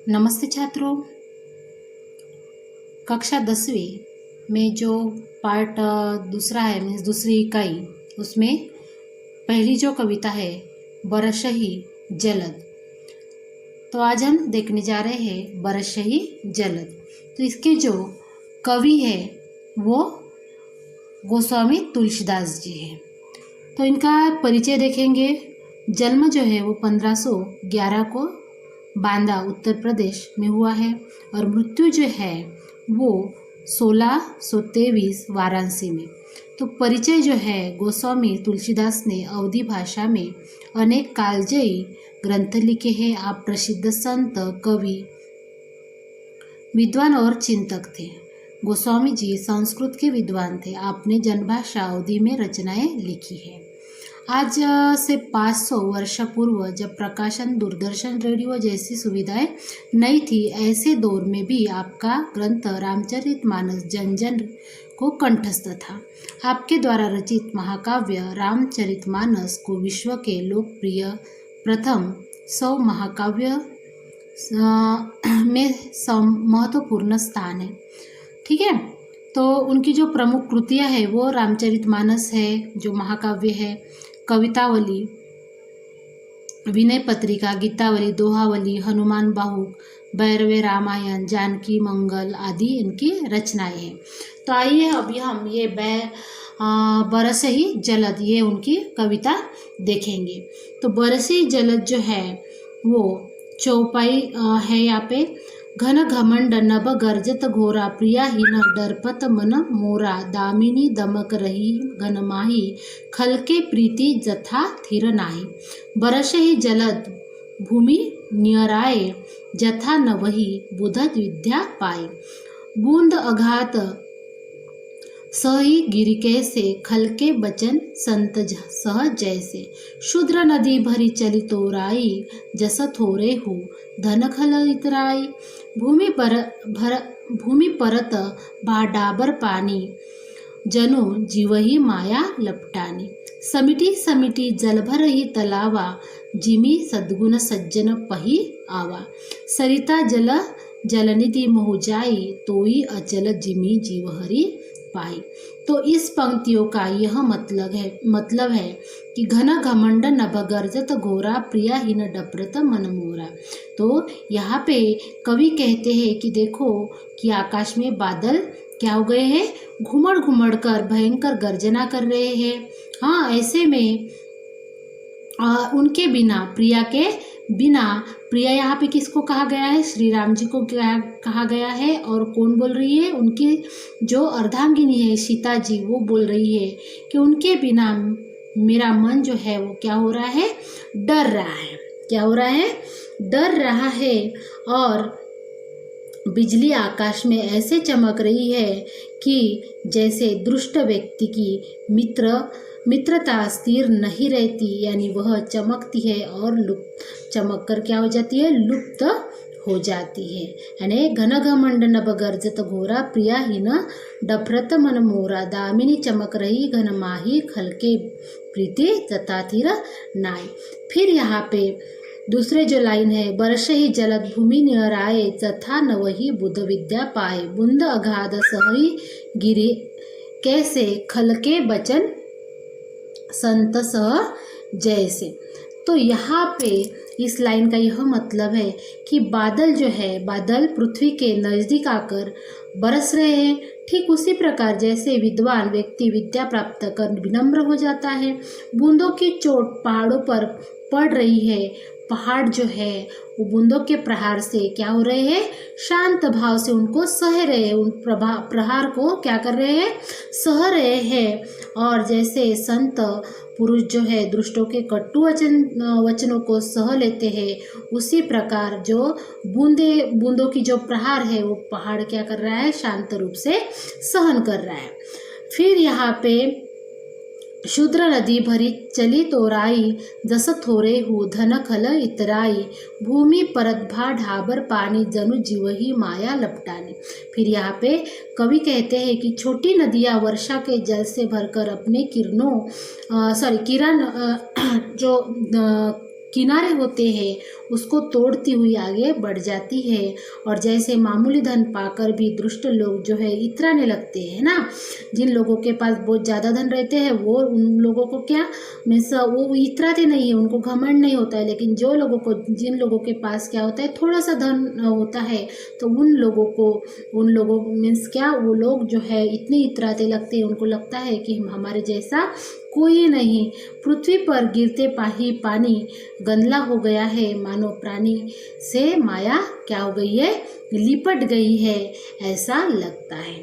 नमस्ते छात्रों। कक्षा 10वीं में जो पार्ट दूसरा है मीन्स दूसरी इकाई, उसमें पहली जो कविता है बरसही जलद। तो आज हम देखने जा रहे हैं बरसही जलद। तो इसके जो कवि है वो गोस्वामी तुलसीदास जी हैं। तो इनका परिचय देखेंगे। जन्म जो है वो 1511 को बांदा उत्तर प्रदेश में हुआ है और मृत्यु जो है वो 1623 वाराणसी में। तो परिचय जो है, गोस्वामी तुलसीदास ने अवधी भाषा में अनेक कालजयी ग्रंथ लिखे हैं। आप प्रसिद्ध संत, कवि, विद्वान और चिंतक थे। गोस्वामी जी संस्कृत के विद्वान थे। आपने जनभाषा अवधी में रचनाएं लिखी है। आज से 500 वर्ष पूर्व जब प्रकाशन, दूरदर्शन, रेडियो जैसी सुविधाएं नहीं थी, ऐसे दौर में भी आपका ग्रंथ रामचरितमानस जन जन को कंठस्थ था। आपके द्वारा रचित महाकाव्य रामचरितमानस को विश्व के लोकप्रिय प्रथम 100 महाकाव्य में महत्वपूर्ण स्थान है। ठीक है। तो उनकी जो प्रमुख कृतियाँ है वो रामचरितमानस है जो महाकाव्य है, कवितावली, विनय पत्रिका, गीतावली, दोहावली, हनुमान बाहुक, भैरवे रामायण, जानकी मंगल आदि इनकी रचनाएं हैं। तो आइए अभी हम ये बरसही जलद, ये उनकी कविता देखेंगे। तो बरसही जलद जो है वो चौपाई है। यहाँ पे घन घमंड नभ गर्जत घोरा, प्रियाहीन डरपत मन मोरा, दामिनी दमक रही घन माही, खलके प्रीति जथा थिर नाही। बरसही जलद भूमि नियराए, जथा नवही बुधत विद्या पाए। बूंद अघात सही गिरि कैसे, खलके बचन संत सह जैसे। शुद्र नदी भरी चली तोराई, जस थोरे हो धन खल इतराई। भूमि परत डाबर पानी, जनु जीवही माया लपटानी। समिटी समिटी जल भर ही तलावा, जिमी सद्गुण सज्जन पही आवा। सरिता जल जलनिधि मोह जाई, तोई अचल जिमी जीवहरी पाई। तो इस पंक्तियों का यह मतलब है कि घन घमंड नभ गर्जत घोरा, प्रियाहीन डपरत मन मोरा। तो यहाँ पे कवि कहते हैं कि देखो कि आकाश में बादल क्या हो गए हैं, घुमड़ घुमड़ कर भयंकर गर्जना कर रहे हैं। हाँ, ऐसे में उनके बिना, प्रिया के बिना, प्रिया यहाँ पे किसको कहा गया है, श्री राम जी को कहा गया है। और कौन बोल रही है, उनकी जो अर्धांगिनी है सीता जी, वो बोल रही है कि उनके बिना मेरा मन जो है वो क्या हो रहा है, डर रहा है। क्या हो रहा है, डर रहा है। और बिजली आकाश में ऐसे चमक रही है कि जैसे दुष्ट व्यक्ति की मित्रता स्थिर नहीं रहती, यानी वह चमकती है और चमक कर क्या हो जाती है, लुप्त हो जाती है। यानी घन घमंड नभ गर्जत घोरा, प्रियाहीन डफरत मन मोरा, दामिनी चमक रही घन माही, खलके प्रीति तथा थिर नाई। फिर यहाँ पे दूसरे जो लाइन है, बरसही जलद भूमि नियराए, जथा नवही बुध विद्या पाए। बूंद अगाध सही गिरि कैसे, खलके बचन संत सह जैसे। तो यहाँ पे इस लाइन का यह मतलब है कि बादल जो है, बादल पृथ्वी के नज़दीक आकर बरस रहे हैं। ठीक उसी प्रकार जैसे विद्वान व्यक्ति विद्या प्राप्त कर विनम्र हो जाता है। बूंदों की चोट पहाड़ों पर पड़ रही है, पहाड़ जो है वो बूंदों के प्रहार से क्या हो रहे हैं, शांत भाव से उनको सह रहे हैं, उन प्रहार को क्या कर रहे हैं, सह रहे हैं। और जैसे संत पुरुष जो है दुष्टों के कटु वचनों को सह लेते हैं, उसी प्रकार जो बूंदों की जो प्रहार है वो पहाड़ क्या कर रहा है, शांत रूप से सहन कर रहा है। फिर यहाँ पे शुद्र नदी भरी चली तोराई, जस थोरे हो धन खल इतराई। भूमि परत ढाबर पानी, जनु जीवही माया लपटानी। फिर यहाँ पे कवि कहते हैं कि छोटी नदियाँ वर्षा के जल से भरकर अपने किरण जो किनारे होते हैं उसको तोड़ती हुई आगे बढ़ जाती है। और जैसे मामूली धन पाकर भी दुष्ट लोग जो है इतराने लगते हैं ना, जिन लोगों के पास बहुत ज़्यादा धन रहते हैं वो उन लोगों को क्या मीन्स वो इतराते नहीं है, उनको घमंड नहीं होता है। लेकिन जो लोगों को जिन लोगों के पास क्या होता है थोड़ा सा धन होता है तो उन लोगों मीन्स क्या वो लोग जो है इतने इतराते लगते हैं, उनको लगता है कि हमारे जैसा कोई नहीं। पृथ्वी पर गिरते ही पानी गंदला हो गया है, मानो प्राणी से माया क्या हो गई है, लिपट गई है, ऐसा लगता है।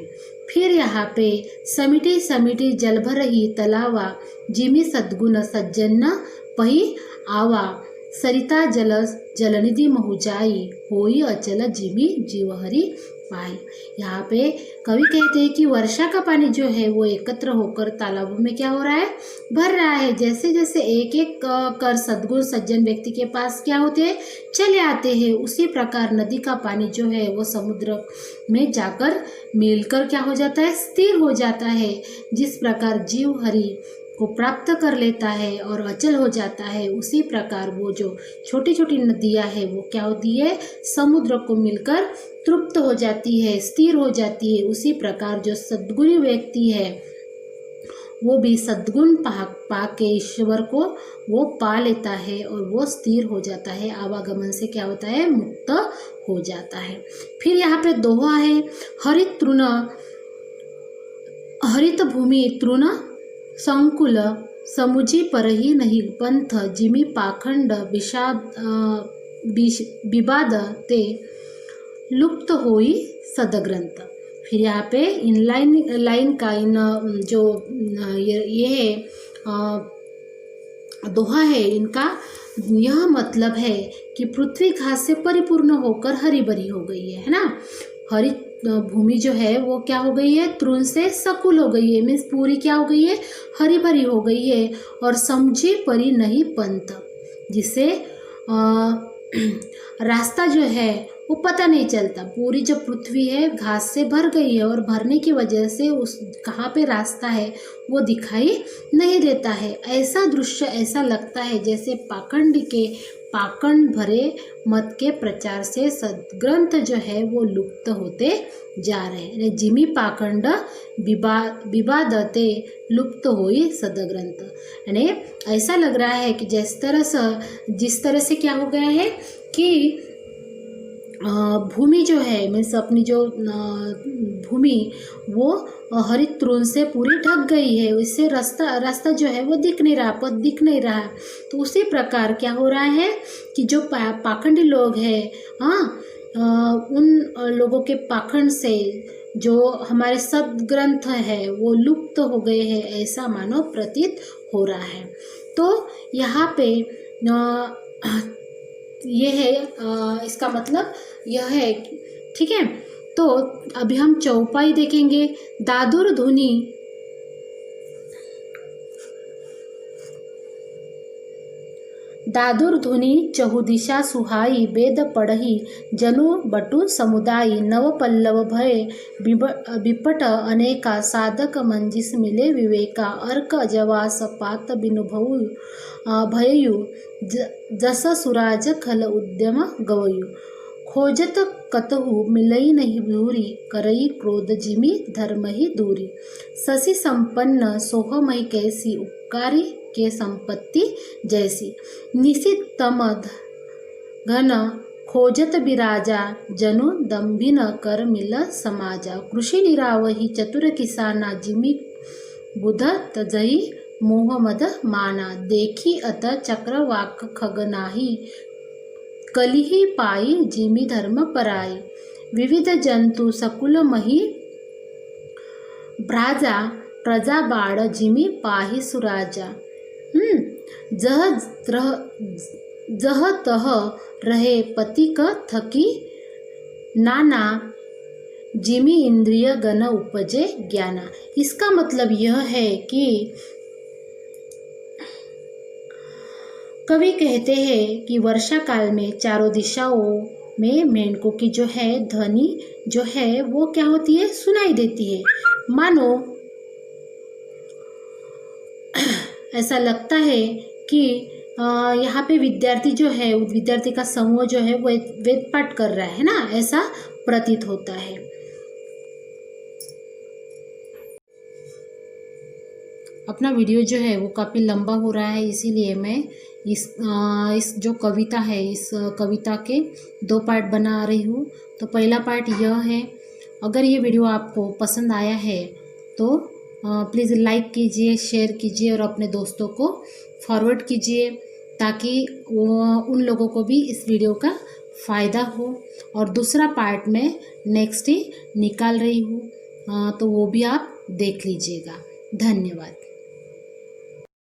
फिर यहाँ पे समिटी समिटी जल भर ही तलावा, जिमी सद्गुण सज्जन पही आवा, सरिता जलनिधि महु जाई, होई अचल जिमी जीवहरी पाई। यहाँ पे कवि कहते हैं कि वर्षा का पानी जो है वो एकत्र होकर तालाबों में क्या हो रहा है, भर रहा है। जैसे जैसे एक एक कर सद्गुण सज्जन व्यक्ति के पास क्या होते हैं, चले आते हैं, उसी प्रकार नदी का पानी जो है वो समुद्र में जाकर मिलकर क्या हो जाता है, स्थिर हो जाता है। जिस प्रकार जीव हरि को प्राप्त कर लेता है और अचल हो जाता है, उसी प्रकार वो जो छोटी छोटी नदियाँ है वो क्या होती है, समुद्र को मिलकर तृप्त हो जाती है, स्थिर हो जाती है। उसी प्रकार जो सद्गुणी व्यक्ति है वो भी सद्गुण पा के ईश्वर को वो पा लेता है और वो स्थिर हो जाता है, आवागमन से क्या होता है, मुक्त हो जाता है। फिर यहाँ पे दोहा है, हरित भूमि तृण संकुल, समुझी परही नहीं पंथ, जिमी पाखंड विवाद ते, लुप्त होई सदग्रंथ। फिर यहाँ पे इन लाइन का इन जो ये है दोहा है, इनका यह मतलब है कि पृथ्वी घास से परिपूर्ण होकर हरी भरी हो गई है ना। हरित भूमि जो है वो क्या हो गई है, तृण से सकुल हो गई है, मीन्स पूरी क्या हो गई है, हरी भरी हो गई है। और समझी परी नहीं पंथ, जिससे रास्ता जो है वो पता नहीं चलता। पूरी जो पृथ्वी है घास से भर गई है और भरने की वजह से उस कहाँ पे रास्ता है वो दिखाई नहीं देता है। ऐसा दृश्य ऐसा लगता है जैसे पाखंड भरे मत के प्रचार से सदग्रंथ जो है वो लुप्त होते जा रहे हैं। जिमी पाखंड विवादते लुप्त होई सदग्रंथ, यानी ऐसा लग रहा है कि जिस तरह से क्या हो गया है कि भूमि जो है मीन्स अपनी जो भूमि वो हरित तृण से पूरी ढक गई है, इससे रास्ता जो है वो दिख नहीं रहा, पथ दिख नहीं रहा। तो उसी प्रकार क्या हो रहा है कि जो पाखंडी लोग हैं, उन लोगों के पाखंड से जो हमारे सदग्रंथ है वो लुप्त हो गए हैं, ऐसा मानो प्रतीत हो रहा है। तो यहाँ पे ये है इसका मतलब यह है, ठीक है। तो अभी हम चौपाई देखेंगे। दादुर धुनी चहुदिशा सुहाई, वेद पढ़ही जनु बटु समुदायी, नव पल्लव भय विपट अनेका, साधक मंजिस मिले विवेका, अर्क अजवास पात बिनु भययु, जस सुराज खल उद्यम गवयु, खोजत कतहु मिलई नहीं दूरी, करई क्रोध जिमी धर्म ही दूरी, शशि संपन्न सोहमय कैसी, उपकारी के संपत्ति जैसी, निशित तमद घन खोजत बिराजा, जनु दम्भिन कर मिल समाजा, कृषि निरावही चतुर किसाना, जिमी बुध तजई मोह मद माना, देखी अत चक्रवाक खगनाही, कलिही पाई जिमी धर्म पराई, विविध जंतु सकुल मही भ्राजा, प्रजा बाळ जिमी पाही सुराजा, जह तह रहे पतिक थकी नाना, जिमी इंद्रिय गण उपजे ज्ञाना। इसका मतलब यह है कि कवि कहते हैं कि वर्षा काल में चारों दिशाओं में मेंढकों की जो है ध्वनि जो है वो क्या होती है, सुनाई देती है। मानो ऐसा लगता है कि यहाँ पे विद्यार्थी जो है, विद्यार्थी का समूह जो है वो वेद पाठ कर रहा है ना, ऐसा प्रतीत होता है। अपना वीडियो जो है वो काफ़ी लंबा हो रहा है, इसीलिए मैं इस जो कविता है, इस कविता के 2 पार्ट बना रही हूँ। तो पहला पार्ट यह है, अगर ये वीडियो आपको पसंद आया है तो प्लीज़ लाइक कीजिए, शेयर कीजिए और अपने दोस्तों को फॉरवर्ड कीजिए, ताकि उन लोगों को भी इस वीडियो का फ़ायदा हो। और दूसरा पार्ट मैं नेक्स्ट ही निकाल रही हूँ, तो वो भी आप देख लीजिएगा। धन्यवाद।